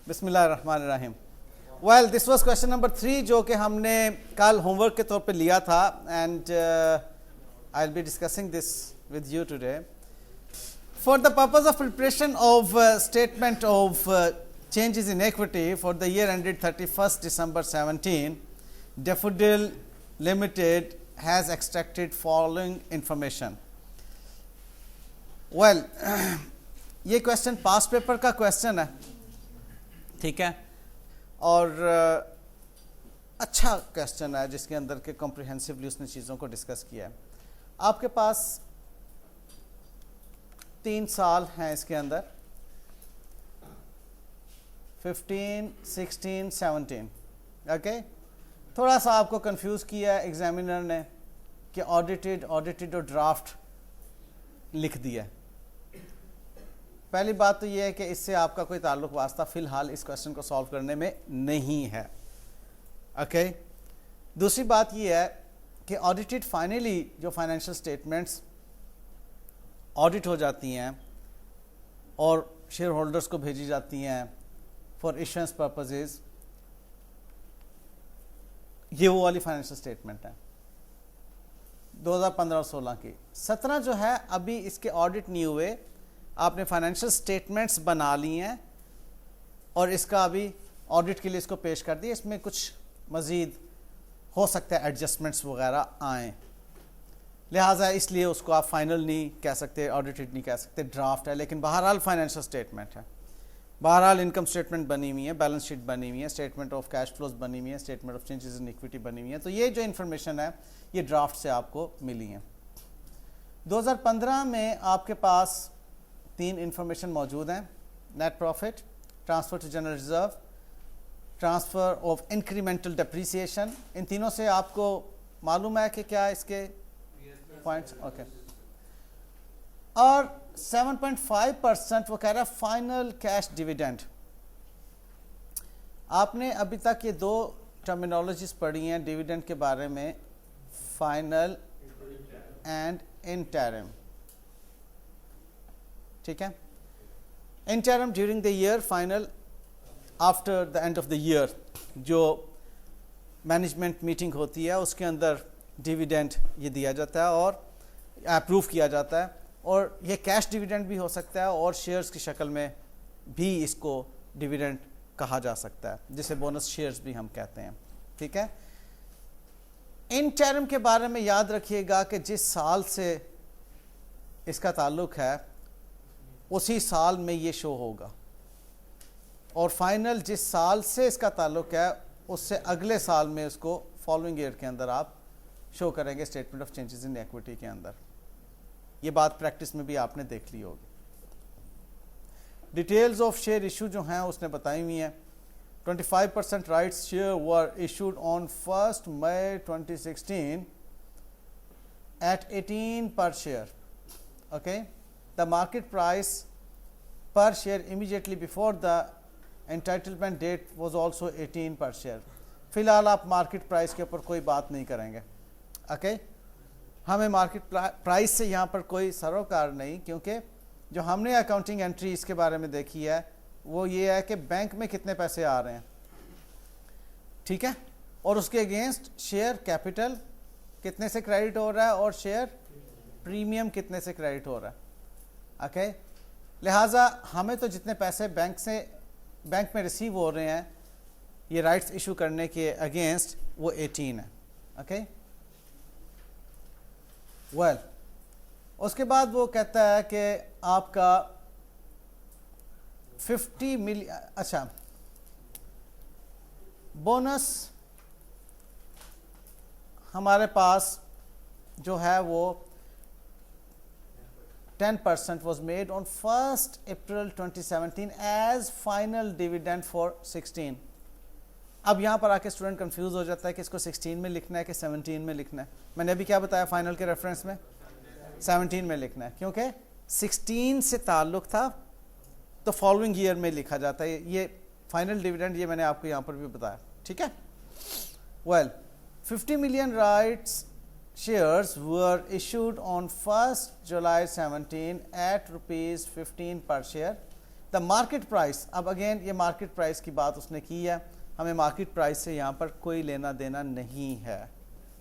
بسم اللہ الرحمن الرحیم. Well this was question number 3 جو کہ ہم نے کل ہوم ورک کے طور پہ لیا تھا, and I will be discussing this with you today. For the purpose of preparation of statement of changes in equity for the year ended 31st December 17, Daffodil Limited has extracted following information. Well, یہ question پاس paper کا question ہے, ٹھیک ہے, اور اچھا question ہے جس کے اندر کہ کمپریہنسولی اس نے چیزوں کو ڈسکس کیا ہے. آپ کے پاس 3 سال ہیں اس کے اندر, 15, 16, 17. اوکے, تھوڑا سا آپ کو کنفیوز کیا ہے ایگزامینر نے کہ آڈیٹڈ اور ڈرافٹ لکھ دیا. پہلی بات تو یہ ہے کہ اس سے آپ کا کوئی تعلق واسطہ فی الحال اس کویشچن کو سالو کرنے میں نہیں ہے. اوکے, دوسری بات یہ ہے کہ آڈیٹڈ فائنلی جو فائنینشیل اسٹیٹمنٹس آڈٹ ہو جاتی ہیں اور شیئر ہولڈرس کو بھیجی جاتی ہیں فار ایشورنس پرپزز, یہ وہ والی فائنینشیل اسٹیٹمنٹ ہے 2015 اور 16 کی. 17 جو ہے ابھی اس کے آڈٹ نہیں ہوئے, آپ نے فائنینشیل اسٹیٹمنٹس بنا لی ہیں اور اس کا ابھی آڈٹ کے لیے اس کو پیش کر دیا. اس میں کچھ مزید ہو سکتا ہے ایڈجسٹمنٹس وغیرہ آئیں, لہٰذا اس لیے اس کو آپ فائنل نہیں کہہ سکتے, آڈیٹڈ نہیں کہہ سکتے, ڈرافٹ ہے, لیکن بہرحال فائنینشیل اسٹیٹمنٹ ہے. بہرحال انکم اسٹیٹمنٹ بنی ہوئی ہے, بیلنس شیٹ بنی ہوئی ہے, اسٹیٹمنٹ آف کیش فلوز بنی ہوئی ہے, statement of changes in equity بنی ہوئی ہے. تو یہ جو انفارمیشن ہے یہ ڈرافٹ سے آپ کو ملی ہیں. 2015 میں آپ کے پاس 3 انفارمیشن موجود ہیں, net profit, transfer to general reserve, transfer of incremental depreciation. ان تینوں سے آپ کو معلوم ہے کہ کیا اس کے پوائنٹس. اوکے, اور 7.5% وہ کہہ رہا ہے فائنل کیش ڈیویڈنڈ. آپ نے ابھی تک یہ 2 ٹرمینالوجیز پڑھی ہیں ڈیویڈنڈ کے بارے میں, فائنل اینڈ انٹرم. ٹھیک ہے, interim during the year, final after the end of the year. جو مینجمنٹ میٹنگ ہوتی ہے اس کے اندر ڈیویڈنڈ یہ دیا جاتا ہے اور اپروو کیا جاتا ہے, اور یہ کیش ڈیویڈنڈ بھی ہو سکتا ہے اور شیئرز کی شکل میں بھی اس کو ڈیویڈنڈ کہا جا سکتا ہے, جسے بونس شیئرز بھی ہم کہتے ہیں. ٹھیک ہے, انٹرم کے بارے میں یاد رکھیے گا کہ جس سال سے اس کا تعلق ہے اسی سال میں یہ شو ہوگا, اور فائنل جس سال سے اس کا تعلق ہے اس سے اگلے سال میں اس کو فالوئنگ ایئر کے اندر آپ شو کریں گے statement of changes in equity کے اندر. یہ بات پریکٹس میں بھی آپ نے دیکھ لی ہوگی. ڈیٹیلز آف شیئر ایشو جو ہیں اس نے بتائی ہوئی ہیں. 25% rights share were issued on 1st May 2016 at 18 per share. Okay, the market price per share immediately before the entitlement date was also 18 per share. فی الحال آپ مارکیٹ پرائز کے اوپر کوئی بات نہیں کریں گے. اوکے, ہمیں مارکیٹ پرائز سے یہاں پر کوئی سروکار نہیں, کیونکہ جو ہم نے اکاؤنٹنگ انٹری اس کے بارے میں دیکھی ہے وہ یہ ہے کہ بینک میں کتنے پیسے آ رہے ہیں, ٹھیک ہے, اور اس کے اگینسٹ شیئر کیپٹل کتنے سے کریڈٹ ہو رہا ہے اور شیئر پریمیم کتنے سے کریڈٹ ہو رہا ہے. اوکے, لہٰذا ہمیں تو جتنے پیسے بینک میں ریسیو ہو رہے ہیں یہ رائٹس ایشو کرنے کے اگینسٹ وہ 18 ہے. اوکے, ویل اس کے بعد وہ کہتا ہے کہ آپ کا 50 ملین, اچھا بونس ہمارے پاس جو ہے وہ 10% was made on 1st April 2017 as final dividend for 16. اب یہاں پر آ کے اسٹوڈنٹ کنفیوز ہو جاتا ہے کہ اس کو 16 میں لکھنا ہے کہ 17 میں لکھنا ہے. میں نے ابھی کیا بتایا فائنل کے ریفرنس میں 17 میں لکھنا ہے, کیونکہ 16 سے تعلق تھا تو فالوئنگ ایئر میں لکھا جاتا ہے. یہ فائنل ڈیویڈنڈ یہ میں نے آپ کو یہاں پر بھی بتایا. ٹھیک ہے, well 50 million rights shares were issued on 1st July 17 at rupees 15 per share the market price. اب اگین یہ مارکیٹ پرائس کی بات اس نے کی ہے, ہمیں مارکیٹ پرائس سے یہاں پر کوئی لینا دینا نہیں ہے.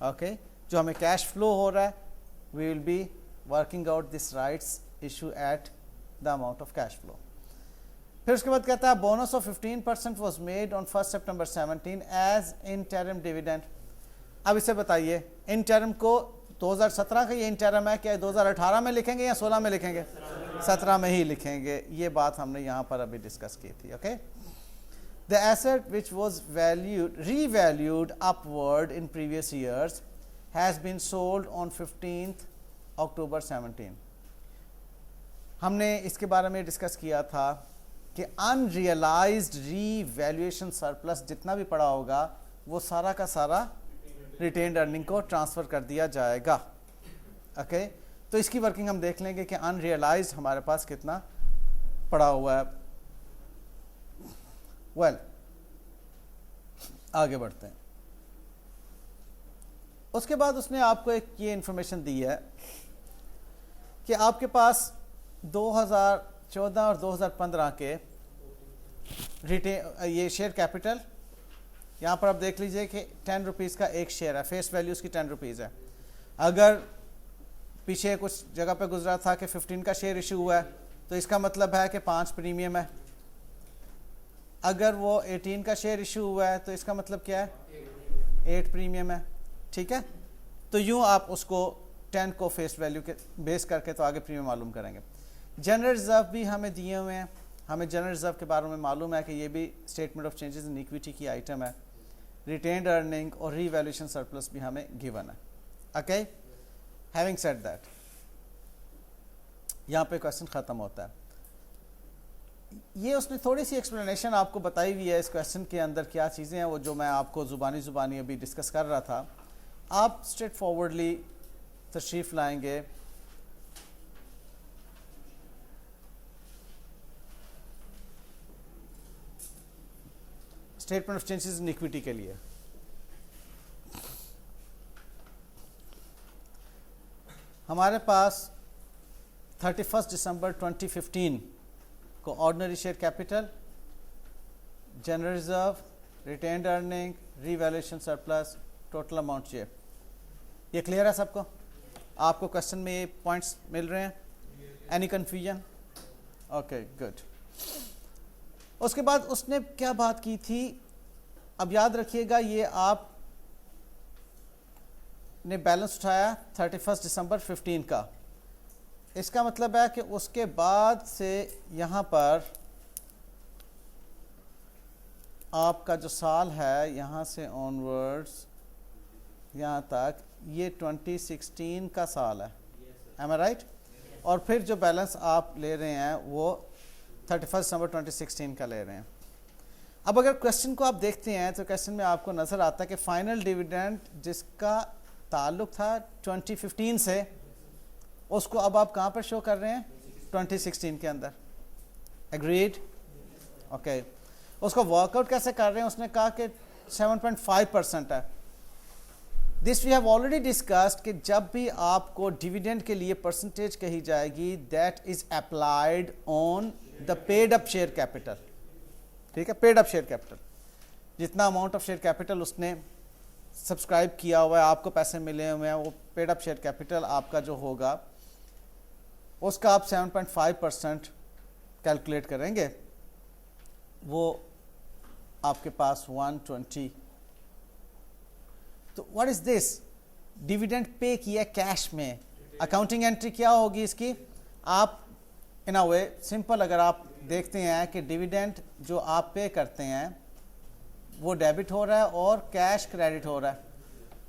اوکے, جو ہمیں کیش فلو ہو رہا ہے, we will be working out this rights issue at the amount of cash flow. پھر اس کے بعد کہتا ہے bonus of 15% was made on 1 September 17 as interim dividend. اب اسے بتائیے انٹرم کو 2017 کا یہ انٹرم ہے, کیا 2018 میں لکھیں گے یا 16 میں لکھیں گے؟ 17 میں ہی لکھیں گے. یہ بات ہم نے یہاں پر ابھی ڈسکس کی تھی. Okay, the asset which was revalued upward in previous years has been sold on 15th October 17. ہم نے اس کے بارے میں ڈسکس کیا تھا کہ unrealized revaluation surplus جتنا بھی پڑا ہوگا وہ سارا کا سارا ریٹینڈ ارننگ کو ٹرانسفر کر دیا جائے گا. اوکے, تو اس کی ورکنگ ہم دیکھ لیں گے کہ unrealized ہمارے پاس کتنا پڑا ہوا ہے. ویل آگے بڑھتے ہیں. اس کے بعد اس نے آپ کو ایک یہ انفارمیشن دی ہے کہ آپ کے پاس 2014 اور 2015 کے یہ شیئر کیپٹل, یہاں پر آپ دیکھ لیجئے کہ 10 روپیز کا ایک شیئر ہے, فیس ویلیو اس کی 10 روپیز ہے. اگر پیچھے کچھ جگہ پہ گزرا تھا کہ 15 کا شیئر ایشو ہوا ہے تو اس کا مطلب ہے کہ 5 پریمیم ہے. اگر وہ 18 کا شیئر ایشو ہوا ہے تو اس کا مطلب کیا ہے؟ 8 پریمیم ہے. ٹھیک ہے, تو یوں آپ اس کو 10 کو فیس ویلیو کے بیس کر کے تو آگے پریمیم معلوم کریں گے. جنرل ریزرو بھی ہمیں دیے ہوئے ہیں, ہمیں جنرل ریزرو کے بارے میں معلوم ہے کہ یہ بھی statement of changes in equity کی آئٹم ہے. ریٹینڈ ارننگ اور ری ویلیوشن سرپلس بھی ہمیں گیون ہے. اوکے, ہیونگ سیڈ دیٹ, یہاں پہ کویسچن ختم ہوتا ہے. یہ اس نے تھوڑی سی ایکسپلینیشن آپ کو بتائی ہوئی ہے اس کویسچن کے اندر کیا چیزیں ہیں, وہ جو میں آپ کو زبانی ابھی ڈسکس کر رہا تھا. آپ اسٹریٹ فارورڈلی تشریف لائیں گے statement of changes in equity کے لیے. ہمارے پاس 31 دسمبر 2015 کو ordinary share capital, general reserve, retained earning, revaluation surplus, total amount share. یہ کلیئر ہے سب کو؟ آپ کو کویسچن میں یہ پوائنٹس مل رہے ہیں؟ Any confusion? Okay, good. اس کے بعد اس نے کیا بات کی تھی, اب یاد رکھیے گا, یہ آپ نے بیلنس اٹھایا 31 دسمبر 15 کا. اس کا مطلب ہے کہ اس کے بعد سے یہاں پر آپ کا جو سال ہے یہاں سے آن ورڈز یہاں تک یہ 2016 کا سال ہے. ایم آئی رائٹ؟ اور پھر جو بیلنس آپ لے رہے ہیں وہ 31 دسمبر 2016 کا لے رہے ہیں. اب اگر کویسچن کو آپ دیکھتے ہیں تو کویسچن میں آپ کو نظر آتا ہے کہ فائنل ڈیویڈنڈ جس کا تعلق تھا 2015 سے, اس کو اب آپ کہاں پر شو کر رہے ہیں؟ 2016 کے اندر. ایگریڈ؟ اوکے. اس کو ورک آؤٹ کیسے کر رہے ہیں؟ اس نے کہا کہ 7.5% ہے. دس وی ہیو آلریڈی ڈسکسڈ کہ جب بھی آپ کو ڈیویڈنڈ کے لیے پرسنٹیج کہی جائے گی, that is applied on the paid up share capital. ٹھیک ہے, پیڈ اپ شیئر کیپٹل, جتنا اماؤنٹ آف شیئر کیپٹل اس نے سبسکرائب کیا ہوا ہے, آپ کو پیسے ملے ہوئے ہیں, وہ پیڈ اپ شیئر کیپٹل آپ کا جو ہوگا اس کا آپ 7.5% کیلکولیٹ کریں گے, وہ آپ کے پاس 120. تو what is this? Dividend pay کیا کیش میں. اکاؤنٹنگ انٹری کیا ہوگی اس کی؟ آپ ان اے وے سمپل اگر آپ دیکھتے ہیں کہ ڈیویڈنڈ جو آپ پے کرتے ہیں وہ ڈیبٹ ہو رہا ہے اور کیش کریڈٹ ہو رہا ہے,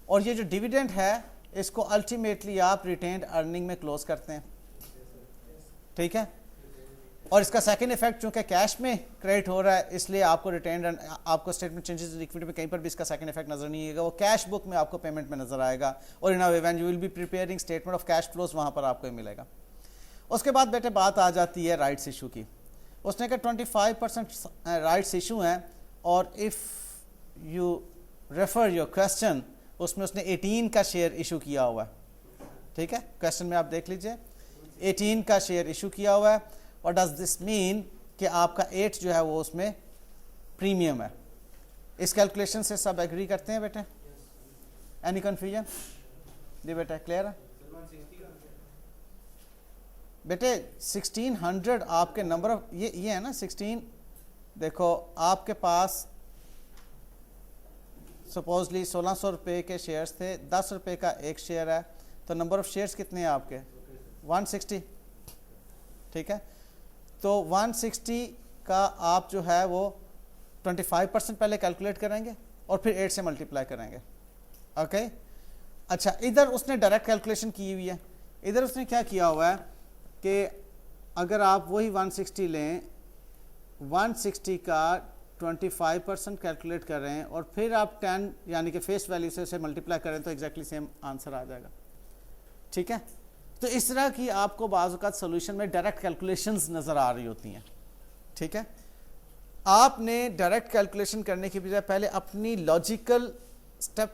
اور یہ جو ڈیویڈنڈ ہے اس کو الٹیمیٹلی آپ ریٹینڈ ارننگ میں کلوز کرتے ہیں. ٹھیک ہے, اور اس کا سیکنڈ ایفیکٹ چونکہ کیش میں کریڈٹ ہو رہا ہے اس لیے آپ کو ریٹینڈ آپ کو اسٹیٹمنٹ چینجز ایکویٹی میں کہیں پر بھی اس کا سیکنڈ ایفیکٹ نظر نہیں آئے گا, وہ کیش بک میں آپ کو پیمنٹ میں نظر آئے گا, اور in a way when you will be preparing statement of cash flows وہاں پر آپ کو ملے گا. اس کے بعد بیٹے بات آ جاتی ہے رائٹس ایشو کی. اس نے کہا 25% رائٹس ایشو ہیں, اور if you refer your question اس میں اس نے 18 کا شیئر ایشو کیا ہوا ہے. ٹھیک ہے, کویسچن میں آپ دیکھ لیجئے 18 کا شیئر ایشو کیا ہوا ہے. What does this mean کہ آپ کا 8 جو ہے وہ اس میں پریمیم ہے. اس کیلکولیشن سے سب ایگری کرتے ہیں بیٹے؟ Any confusion? جی بیٹا کلیئر ہے بیٹے؟ 1600 آپ کے نمبر آف یہ ہے نا 16. دیکھو آپ کے پاس سپوزلی 1600 روپے کے شیئرز تھے, 10 روپے کا ایک شیئر ہے, تو نمبر آف شیئرز کتنے ہیں آپ کے؟ 160. ٹھیک ہے, تو 160 کا آپ جو ہے وہ 25% پہلے کیلکولیٹ کریں گے اور پھر 8 سے ملٹیپلائی کریں گے. اوکے اچھا, ادھر اس نے ڈائریکٹ کیلکولیشن کی ہوئی ہے. ادھر اس نے کیا کیا ہوا ہے کہ اگر آپ وہی 160 لیں, 160 کا 25% کیلکولیٹ کر رہے ہیں اور پھر آپ 10 یعنی کہ فیس ویلیو سے اسے ملٹیپلائی کریں تو ایگزیکٹلی سیم آنسر آ جائے گا. ٹھیک ہے, تو اس طرح کی آپ کو بعض اوقات سولوشن میں ڈائریکٹ کیلکولیشنز نظر آ رہی ہوتی ہیں. ٹھیک ہے, آپ نے ڈائریکٹ کیلکولیشن کرنے کی بجائے پہلے اپنی لاجیکل اسٹیپ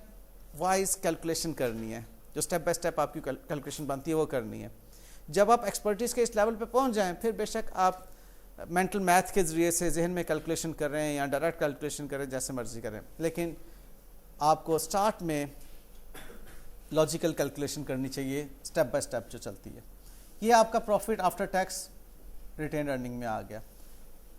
وائز کیلکولیشن کرنی ہے, جو اسٹیپ بائی اسٹیپ آپ کی کیلکولیشن بنتی ہے وہ کرنی ہے. جب آپ ایکسپرٹیز کے اس لیول پہ پہنچ جائیں پھر بے شک آپ مینٹل میتھ کے ذریعے سے ذہن میں کیلکولیشن کر رہے ہیں یا ڈائریکٹ کیلکولیشن کریں, جیسے مرضی کریں, لیکن آپ کو اسٹارٹ میں لاجیکل کیلکولیشن کرنی چاہیے اسٹیپ بائی اسٹیپ جو چلتی ہے. یہ آپ کا profit after tax retained earning میں آ گیا.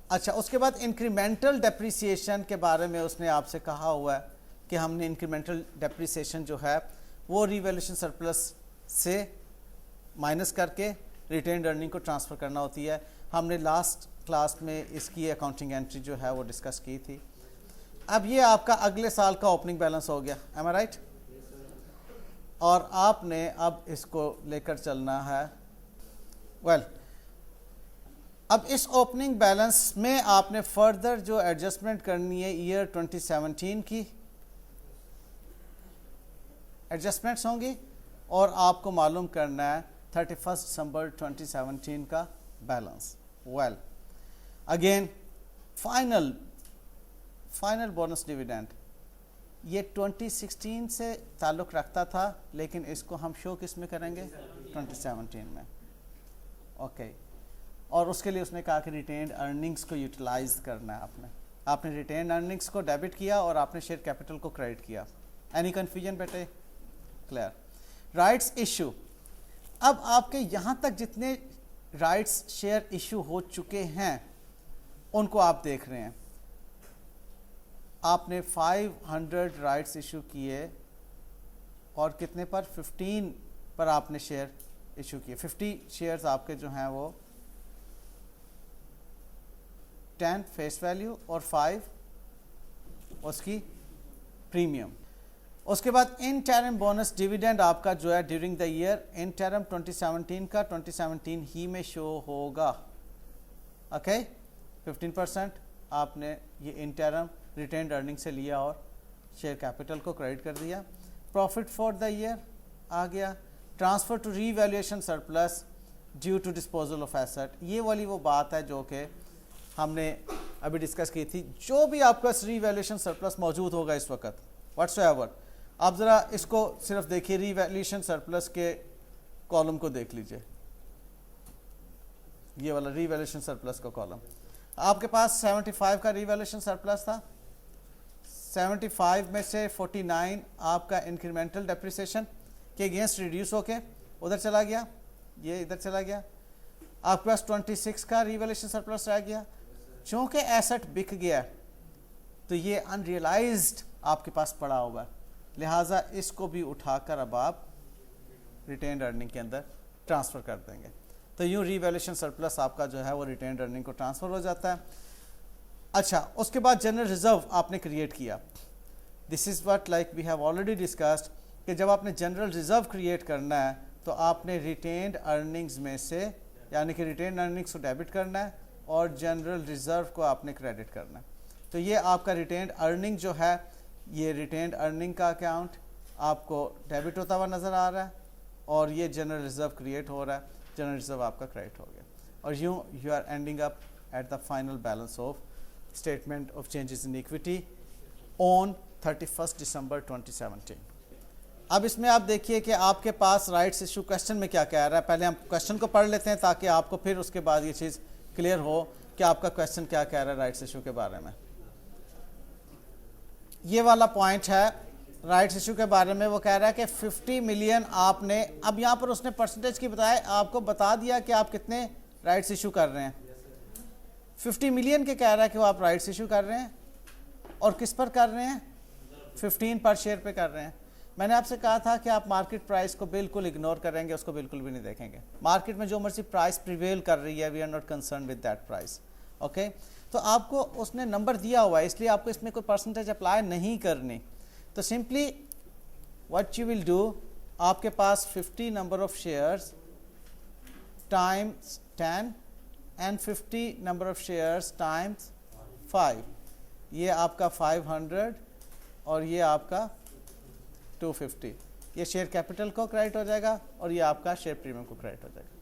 اچھا, اس کے بعد انکریمنٹل ڈیپریسیشن کے بارے میں اس نے آپ سے کہا ہوا ہے کہ ہم نے انکریمنٹل ڈیپریسیشن جو ہے وہ ریویلیوشن سرپلس سے مائنس کر کے ریٹینڈ ارننگ کو ٹرانسفر کرنا ہوتی ہے. ہم نے لاسٹ کلاس میں اس کی اکاؤنٹنگ انٹری جو ہے وہ ڈسکس کی تھی. اب یہ آپ کا اگلے سال کا اوپننگ بیلنس ہو گیا, ایم آئی رائٹ؟ اور آپ نے اب اس کو لے کر چلنا ہے. اب اس اوپننگ بیلنس میں آپ نے فردر جو ایڈجسٹمنٹ کرنی ہے ایئر 2017 کی ایڈجسٹمنٹس ہوں گی, اور آپ کو معلوم کرنا ہے 31 دسمبر 2017 کا balance. Again final bonus dividend یہ 2016 سے تعلق رکھتا تھا, لیکن اس کو ہم شو کس میں کریں گے؟ 2017 میں. اوکے, اور اس کے لیے اس نے کہا کہ ریٹینڈ ارننگز کو یوٹیلائز کرنا ہے. آپ نے ریٹینڈ ارننگز کو ڈیبٹ کیا اور آپ نے شیئر کیپٹل کو کریڈٹ کیا. اینی کنفیوژن بیٹے؟ کلیئر. رائٹس ایشو, اب آپ کے یہاں تک جتنے رائٹس شیئر ایشو ہو چکے ہیں ان کو آپ دیکھ رہے ہیں. آپ نے 500 رائٹس ایشو کیے اور کتنے پر؟ 15 پر آپ نے شیئر ایشو کیے. 50 شیئرز آپ کے جو ہیں وہ 10 فیس ویلیو اور 5 اس کی پریمیم. اس کے بعد انٹرم بونس ڈیویڈنڈ آپ کا جو ہے ڈیورنگ دا ایئر انٹرم 2017 کا 2017 ہی میں شو ہوگا. اوکے, 15% آپ نے یہ انٹرم ریٹینڈ ارننگ سے لیا اور شیئر کیپٹل کو کریڈٹ کر دیا. پروفٹ فار دا ایئر آ گیا. Transfer to revaluation surplus due to disposal of asset, یہ والی وہ بات ہے جو کہ ہم نے ابھی ڈسکس کی تھی. جو بھی آپ کا ری ویلیویشن سرپلس موجود ہوگا اس وقت واٹس ایور, آپ ذرا اس کو صرف دیکھیے, ری ویلیویشن سرپلس کے کالم کو دیکھ لیجئے, یہ والا ری ویلیویشن سرپلس کا کالم. آپ کے پاس 75 کا ری ویلیویشن سرپلس تھا, 75 میں سے 49 آپ کا انکریمنٹل ڈیپریسیشن کے اگینسٹ ریڈیوس ہو کے ادھر چلا گیا, یہ ادھر چلا گیا. آپ کے پاس 26 کا ری ویلیویشن سرپلس رہ گیا. چونکہ ایسٹ بک گیا تو یہ ان ریئلائزڈ آپ کے پاس پڑا ہوگا, لہٰذا اس کو بھی اٹھا کر اب آپ ریٹینڈ ارننگ کے اندر ٹرانسفر کر دیں گے. تو یوں ری ویلیویشن سرپلس آپ کا جو ہے وہ ریٹینڈ ارننگ کو ٹرانسفر ہو جاتا ہے. اچھا, اس کے بعد جنرل ریزرو آپ نے کریٹ کیا. This is what like we have already discussed کہ جب آپ نے جنرل ریزرو کریٹ کرنا ہے تو آپ نے ریٹینڈ ارننگز میں سے یعنی کہ ریٹینڈ ارننگز کو ڈیبٹ کرنا ہے اور جنرل ریزرو کو آپ نے کریڈٹ کرنا ہے. تو یہ آپ کا ریٹینڈ ارننگ جو ہے, یہ ریٹینڈ ارننگ کا اکاؤنٹ آپ کو ڈیبٹ ہوتا ہوا نظر آ رہا ہے اور یہ جنرل ریزرو کریٹ ہو رہا ہے, جنرل ریزرو آپ کا کریڈٹ ہو گیا. اور یوں you are ending up at the final balance of statement of changes in equity on 31 دسمبر 2017. اب اس میں آپ دیکھیے کہ آپ کے پاس رائٹس ایشو کوشچن میں کیا کہہ رہا ہے. پہلے ہم کوشچن کو پڑھ لیتے ہیں تاکہ آپ کو پھر اس کے بعد یہ چیز کلیئر ہو کہ آپ کا کویشچن کیا کہہ رہا ہے رائٹس ایشو کے بارے میں. یہ والا پوائنٹ ہے رائٹس ایشو کے بارے میں. وہ کہہ رہا ہے کہ 50 ملین آپ نے, اب یہاں پر اس نے پرسنٹیج کی بتایا, آپ کو بتا دیا کہ آپ کتنے رائٹس ایشو کر رہے ہیں. 50 ملین کے کہہ رہا ہے کہ وہ آپ رائٹس ایشو کر رہے ہیں, اور کس پر کر رہے ہیں؟ 15 پر شیئر پہ کر رہے ہیں. میں نے آپ سے کہا تھا کہ آپ مارکیٹ پرائس کو بالکل اگنور کریں گے, اس کو بالکل بھی نہیں دیکھیں گے. مارکیٹ میں جو مرضی پرائس پریویل کر رہی ہے, we are not concern with that price. Okay, تو آپ کو اس نے نمبر دیا ہوا ہے, اس لیے آپ کو اس میں کوئی پرسنٹیج اپلائی نہیں کرنی. تو simply what you will do, آپ کے پاس 50 number of shares Times 10 and 50 number of shares Times 5, یہ آپ کا 500 اور یہ آپ کا 250. یہ شیئر کیپٹل کو کریڈٹ ہو جائے گا اور یہ آپ کا شیئر پریمیم کو کریڈٹ ہو جائے گا.